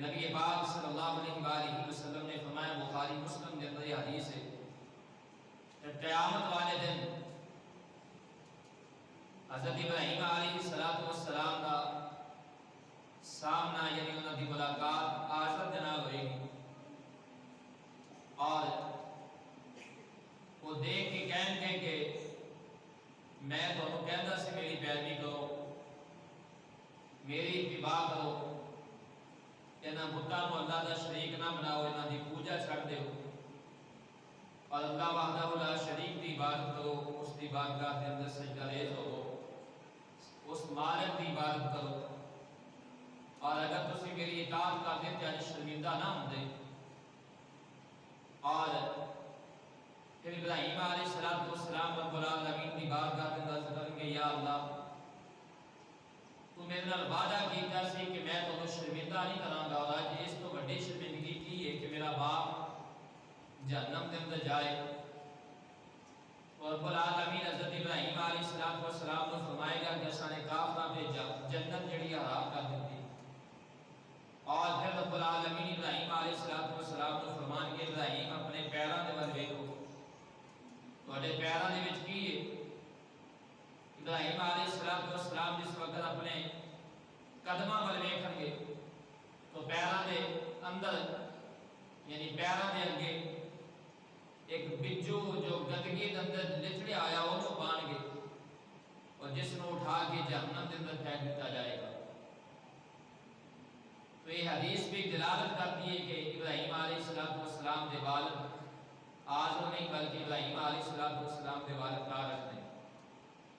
نبی پاک صلی اللہ علیہ وآلہ وسلم نے فرمایا، بخاری مسلم کے اندر یہ حدیث ہے، قیامت والے دن حضرت ابراہیم علیہ السلام کا سامنا یعنی انہوں کی ملاقات آخر دن ہوئے گی، اور وہ دیکھ کے کہیں گے کہ میں تمہیں کہتا سی میری پیروی کرو، میری اتباع کرو، انہاں بتاں کو اللہ کا شریک نہ بناؤ، انہاں دی پوجا چھڑ دیو اور اللہ وحدہ لا شریک دی عبادت کرو، اس دی بارگاہ کے اندر سجدہ ریز ہو، اس مالک دی عبادت کرو، اور اگر تسی میری اطاعت کرتے تے اج شرمندہ نہ ہوندے۔ اور پھر ابراہیم علیہ السلام رب العالمین کی بارگاہ کے اندر کریں گے، یا اللہ تو میرے نال وعدہ کیتا سی کہ میں تمہیں شرمندہ نہیں کراں گا، اور اج اس تو بڑی شرمندگی کی ہے کہ میرا باپ جہنم کے اندر جائے۔ اور رب العالمین حضرت ابراہیم علیہ السلام کو فرمائے گا کہ اساں نے کافراں بھیجا، جنت جڑی حرام کر دیتی، اور پھر رب العالمین ابراہیم علیہ السلام کو فرمان کے ابراہیم اپنے پیراں دے ول ویکھو، تواڈے پیراں دے وچ کی ہے؟ ابراہیم علیہ السلام جس وقت اپنے قدماں ول ویکھن گے تو پیراں دے اندر یعنی پیراں دے اگے ایک بجو جو گندگی دے اندر لتڑے آیا وہ پان گے، اور جس کو اٹھا کے جہنم کے اندر پھینک دیتا جائے گا۔ تو یہ حدیث بھی دلالت کرتی ہے کہ ابراہیم علیہ السلام دے والد آزر نہیں بلکہ ابراہیم علیہ السلام دے والد کارج نہیں۔